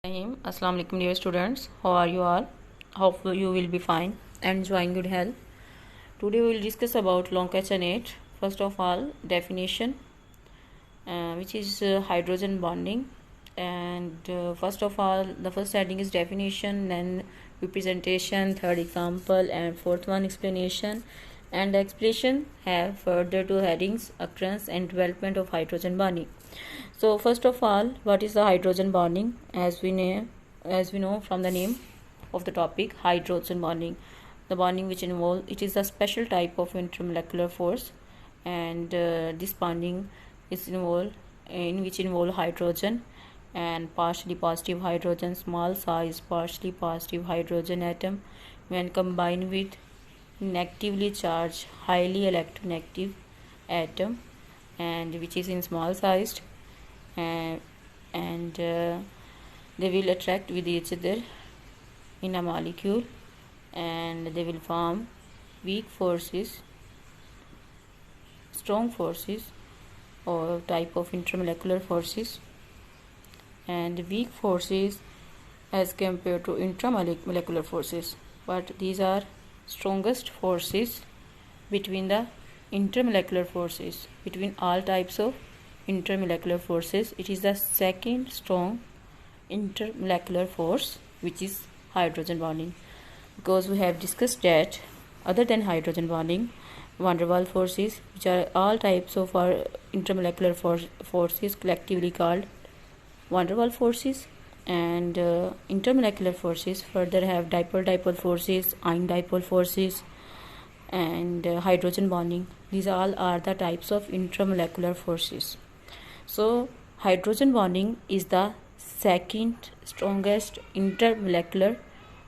Assalamu alaikum dear students. How are you all? Hope you will be fine and enjoying good health. Today we will discuss about long question 8. First of all, definition, which is hydrogen bonding. And first of all, the first heading is definition, then representation, third example, and fourth one explanation. And the explanation have further two headings: occurrence and development of hydrogen bonding. So first of all, what is the hydrogen bonding? As we know from the name of the topic, hydrogen bonding, the bonding which it is a special type of intermolecular force, and this bonding is which involve hydrogen and partially positive hydrogen, small size partially positive hydrogen atom when combined with negatively charged highly electronegative atom, and which is in small sized, and they will attract with each other in a molecule, and they will form weak forces, strong forces, or type of intermolecular forces, and weak forces as compared to intramolecular forces. But these are strongest forces between the intermolecular forces, between all types of intermolecular forces. It is the second strong intermolecular force, which is hydrogen bonding, because we have discussed that other than hydrogen bonding, van der Waals forces, which are all types of our intermolecular forces collectively called van der Waals forces, and intermolecular forces further have dipole forces, ion dipole forces, and hydrogen bonding. These all are the types of intermolecular forces. So hydrogen bonding is the second strongest intermolecular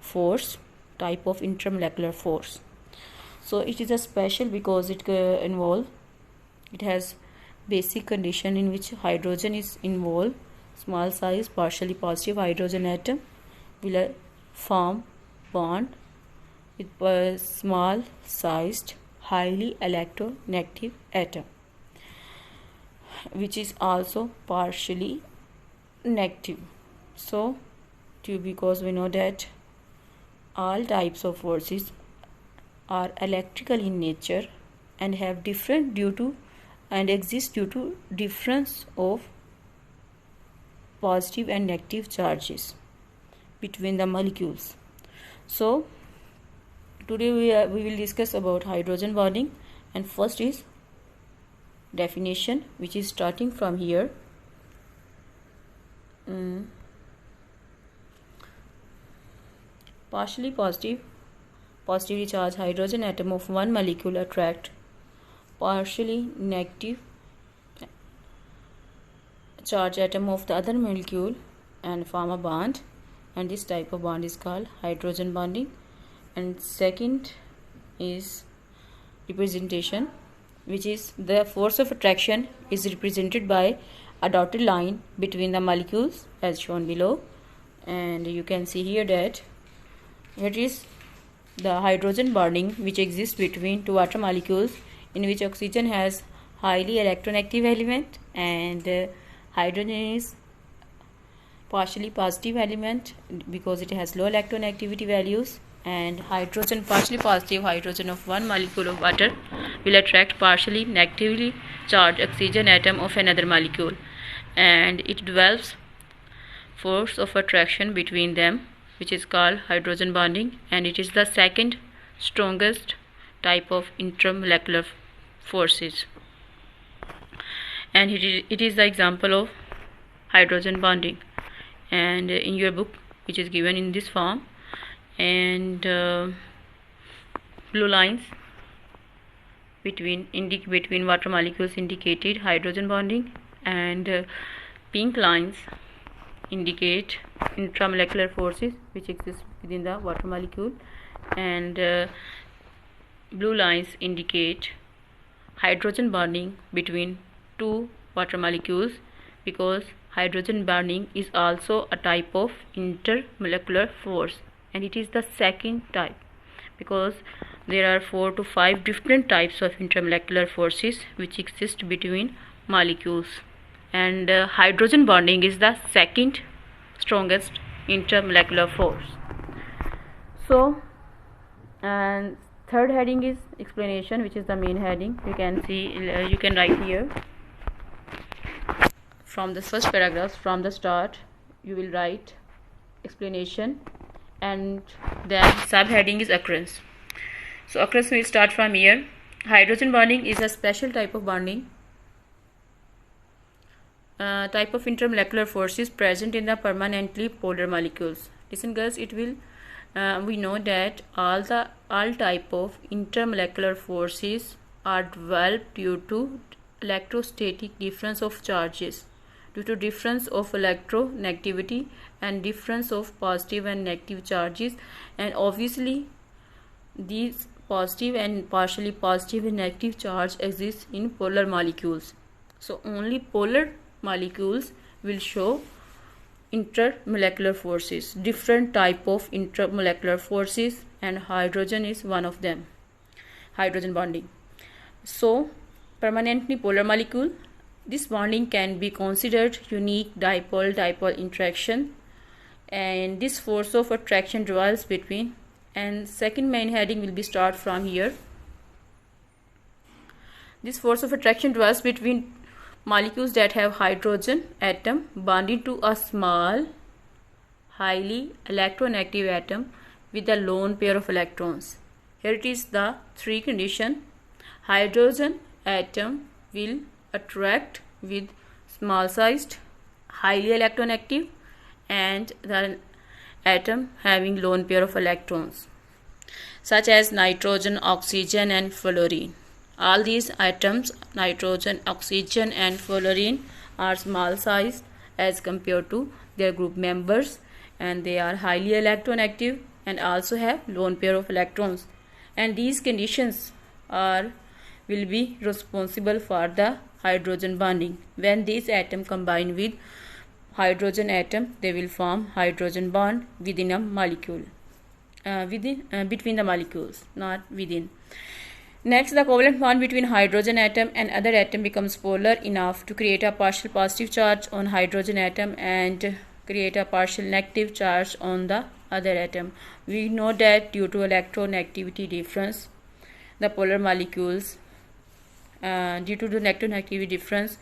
force, type of intermolecular force. So it is a special because it has basic condition in which hydrogen is involved. Small size partially positive hydrogen atom will form bond with a small sized highly electronegative atom, which is also partially negative. So because we know that all types of forces are electrical in nature and have different exist due to difference of positive and negative charges between the molecules. So today we will discuss about hydrogen bonding, and first is definition, which is starting from here. Partially positively charged hydrogen atom of one molecule attract partially negative charge atom of the other molecule and form a bond, and this type of bond is called hydrogen bonding. And second is representation, which is the force of attraction is represented by a dotted line between the molecules as shown below, and you can see here that it is the hydrogen bonding which exists between two water molecules in which oxygen has highly electronegative element and hydrogen is partially positive element because it has low electronegativity values, and hydrogen partially positive hydrogen of one molecule of water will attract partially negatively charged oxygen atom of another molecule, and it develops force of attraction between them, which is called hydrogen bonding, and it is the second strongest type of intermolecular forces, and it is the example of hydrogen bonding. And in your book, which is given in this form, and blue lines between water molecules indicated hydrogen bonding, and pink lines indicate intramolecular forces which exist within the water molecule, and blue lines indicate hydrogen bonding between two water molecules, because hydrogen bonding is also a type of intermolecular force, and it is the second type because there are 4 to 5 different types of intermolecular forces which exist between molecules, and hydrogen bonding is the second strongest intermolecular force. So, and third heading is explanation, which is the main heading. You can see, you can write here from the first paragraph, from the start you will write explanation, and then subheading is occurrence. So occurrence will start from here. Hydrogen bonding is a special type of bonding, type of intermolecular forces present in the permanently polar molecules. Listen girls, it will we know that all type of intermolecular forces are developed due to electrostatic difference of charges, due to difference of electronegativity and difference of positive and negative charges, and obviously these positive and partially positive and negative charge exist in polar molecules. So only polar molecules will show intermolecular forces, different type of intermolecular forces, and hydrogen is one of them, hydrogen bonding. So permanently polar molecule, this bonding can be considered unique dipole-dipole interaction, and this force of attraction develops between, and second main heading will be start from here. This force of attraction develops between molecules that have hydrogen atom bonded to a small highly electronegative atom with a lone pair of electrons. Here it is the three condition. Hydrogen atom will attract with small sized, highly electronegative, and the atom having lone pair of electrons, such as nitrogen, oxygen and fluorine. All these atoms, nitrogen, oxygen and fluorine, are small sized as compared to their group members, and they are highly electronegative and also have lone pair of electrons, and these conditions will be responsible for the hydrogen bonding. When these atoms combine with hydrogen atom, they will form hydrogen bond within a molecule, between the molecules, not within. Next, the covalent bond between hydrogen atom and other atom becomes polar enough to create a partial positive charge on hydrogen atom and create a partial negative charge on the other atom. We know that due to electronegativity difference, the polar molecules, due to the electronegativity difference,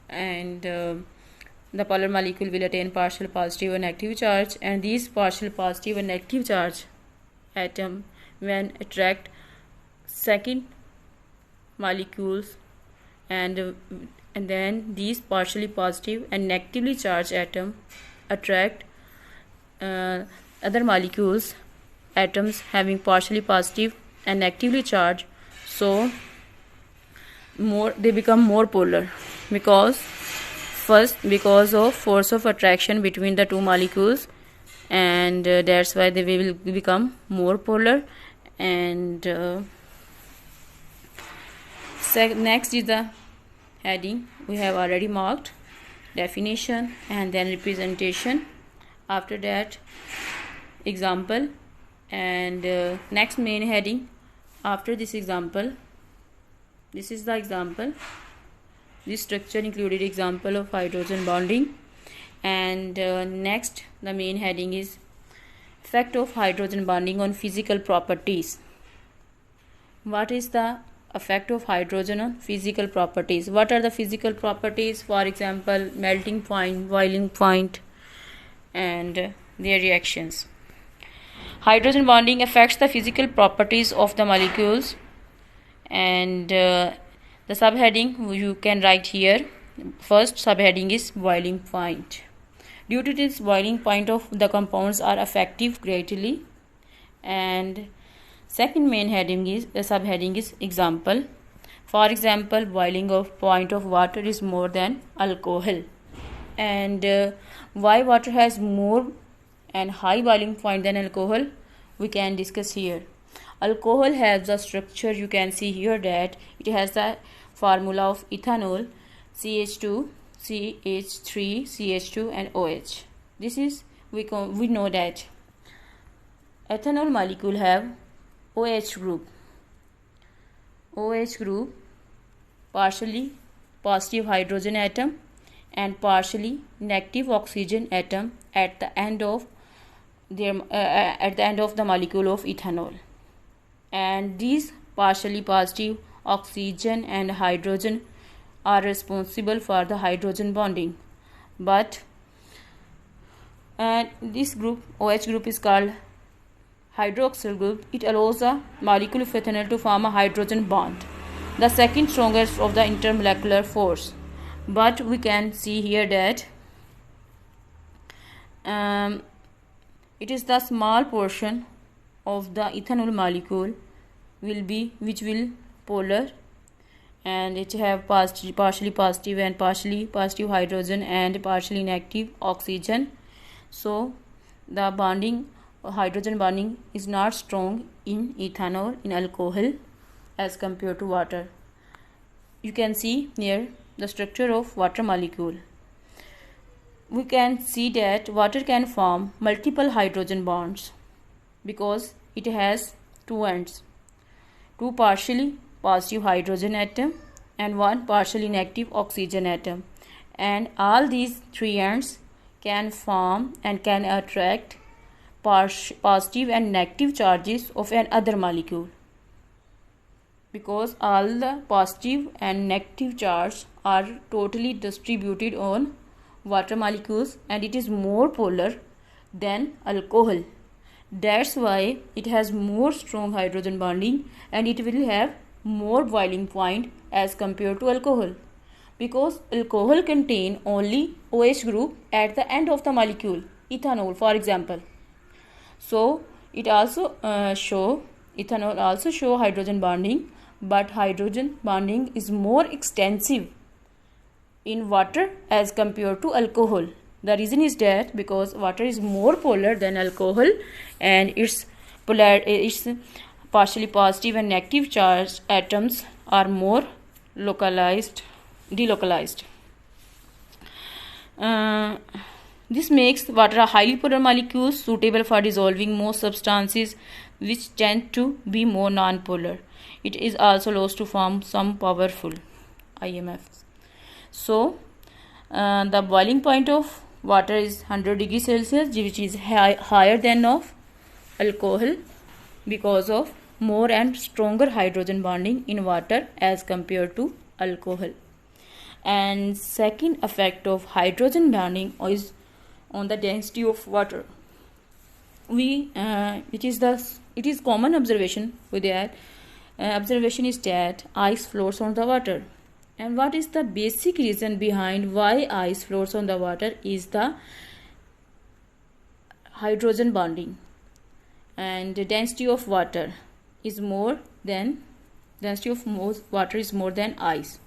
and the polar molecule will attain partial positive and negative charge, and these partial positive and negative charge atom, when attract second molecules, and then these partially positive and negatively charged atom attract other molecules, atoms having partially positive and negatively charged, so they become more polar, because of force of attraction between the two molecules, and that's why they will become more polar. And next is the heading we have already marked, definition and then representation, after that example, and next main heading after this example. This is the example. This structure included example of hydrogen bonding, and next the main heading is effect of hydrogen bonding on physical properties. What is the effect of hydrogen on physical properties? What are the physical properties? For example, melting point, boiling point, and their reactions. Hydrogen bonding affects the physical properties of the molecules, and the subheading you can write here. First subheading is boiling point. Due to this, boiling point of the compounds are affected greatly, and second main heading is, the subheading is example. For example, boiling of point of water is more than alcohol, and why water has more and high boiling point than alcohol, we can discuss here. Alcohol has the structure, you can see here that it has the formula of ethanol, CH2, CH3, CH2 and OH. This is, we know that ethanol molecule have OH group, partially positive hydrogen atom and partially negative oxygen atom at the end of the molecule of ethanol, and these partially positive oxygen and hydrogen are responsible for the hydrogen bonding. But this group, OH group, is called hydroxyl group. It allows the molecule of ethanol to form a hydrogen bond, the second strongest of the intermolecular force. But we can see here that it is the small portion of the ethanol molecule which will polar, and it have partially positive and partially positive hydrogen and partially inactive oxygen. So the bonding, hydrogen bonding, is not strong in ethanol, in alcohol, as compared to water. You can see here the structure of water molecule. We can see that water can form multiple hydrogen bonds because it has two ends, two partially positive hydrogen atom and one partially inactive oxygen atom, and all these three ends can form and can attract positive and negative charges of another molecule, because all the positive and negative charge are totally distributed on water molecules, and it is more polar than alcohol. That's why it has more strong hydrogen bonding and it will have more boiling point as compared to alcohol, because alcohol contain only OH group at the end of the molecule, ethanol for example. So it also ethanol also show hydrogen bonding, but hydrogen bonding is more extensive in water as compared to alcohol. The reason is that because water is more polar than alcohol, and its partially positive and negative charged atoms are more delocalized. This makes water a highly polar molecule suitable for dissolving most substances which tend to be more non-polar. It is also lost to form some powerful IMFs. So the boiling point of water is 100 degrees Celsius, which is higher than of alcohol because of more and stronger hydrogen bonding in water as compared to alcohol. And second effect of hydrogen bonding is on the density of water. It is common observation with that. Observation is that ice floats on the water. And what is the basic reason behind why ice floats on the water is the hydrogen bonding, and the density of water is more than ice,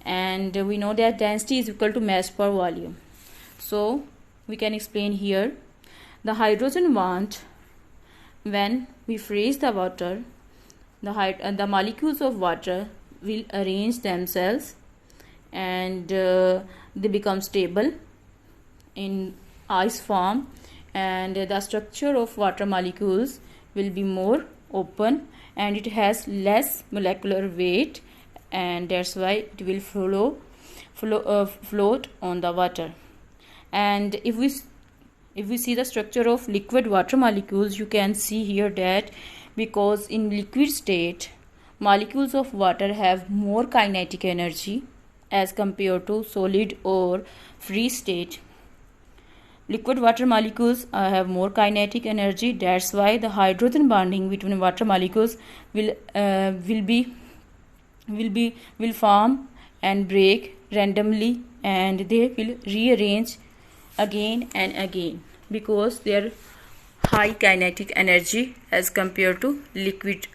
and we know that density is equal to mass per volume. So we can explain here the hydrogen bond. When we freeze the water, the molecules of water will arrange themselves and they become stable in ice form, and the structure of water molecules will be more open and it has less molecular weight, and that's why it will float on the water. And if we see the structure of liquid water molecules, you can see here that because in liquid state molecules of water have more kinetic energy as compared to solid or free state. Liquid water molecules have more kinetic energy. That's why the hydrogen bonding between water molecules will form and break randomly, and they will rearrange again and again because they are high kinetic energy as compared to liquid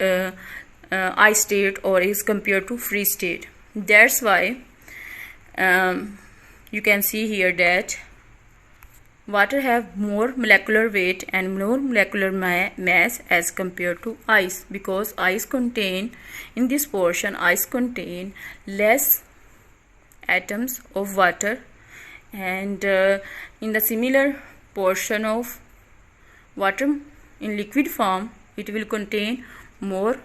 ice state or is compared to free state. That's why you can see here that water have more molecular weight and more molecular mass as compared to ice, because ice contain less atoms of water, and in the similar portion of water in liquid form it will contain more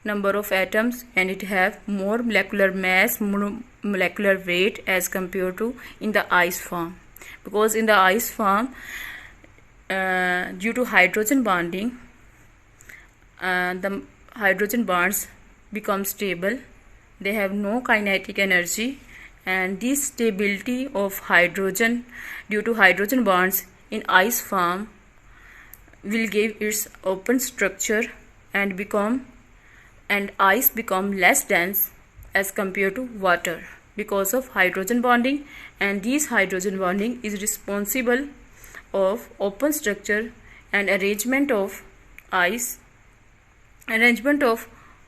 number of atoms and it have more molecular mass, more molecular weight as compared to in the ice form. because in the ice form, due to hydrogen bonding, the hydrogen bonds become stable. They have no kinetic energy, and this stability of hydrogen due to hydrogen bonds in ice form will give its open structure and ice become less dense as compared to water because of hydrogen bonding. And this hydrogen bonding is responsible of open structure and arrangement of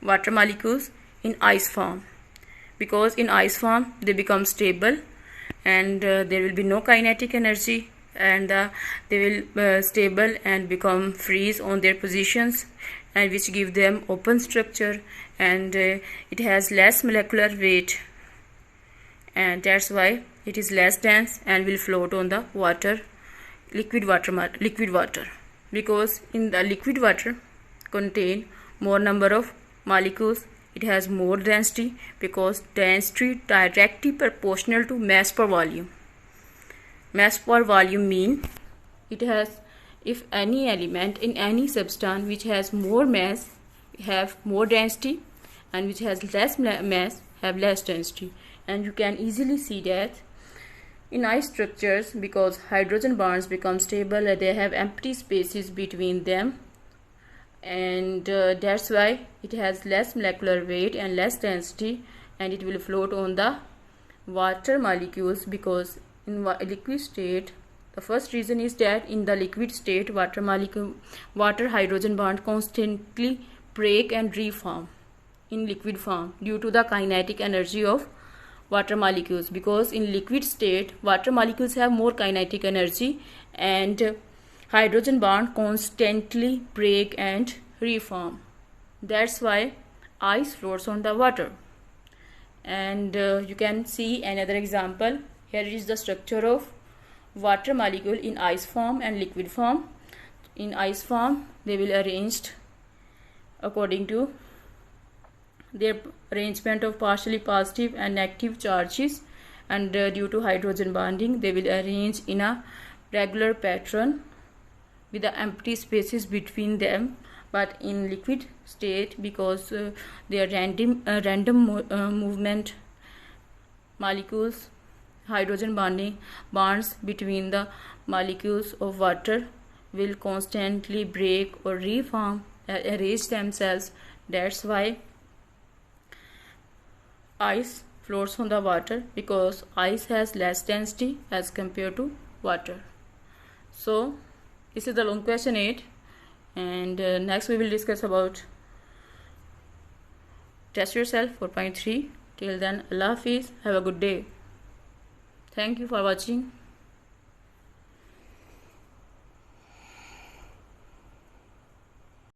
water molecules in ice form, because in ice form they become stable, and there will be no kinetic energy, and they will stable and become freeze on their positions, and which give them open structure, and it has less molecular weight, and that's why it is less dense and will float on the liquid water, because in the liquid water contain more number of molecules. It has more density because density directly proportional to mass per volume. Mass per volume mean it has, if any element in any substance which has more mass have more density, and which has less mass have less density. And you can easily see that in ice structures, because hydrogen bonds become stable, they have empty spaces between them, and that's why it has less molecular weight and less density, and it will float on the water molecules. Because in liquid state, the first reason is that in the liquid state water hydrogen bond constantly break and reform in liquid form due to the kinetic energy of water molecules, because in liquid state water molecules have more kinetic energy, and hydrogen bond constantly break and reform. That's why ice floats on the water. And you can see another example. Here is the structure of water molecule in ice form and liquid form. In ice form, they will arranged according to their arrangement of partially positive and negative charges, and due to hydrogen bonding they will arrange in a regular pattern with the empty spaces between them. But in liquid state, because they are random movement molecules, hydrogen bonds between the molecules of water will constantly break or reform, arrange themselves. That's why ice floats on the water, because ice has less density as compared to water. So this is the long question 8, and next we will discuss about test yourself 4.3. Till then, Allah Hafiz, have a good day. Thank you for watching.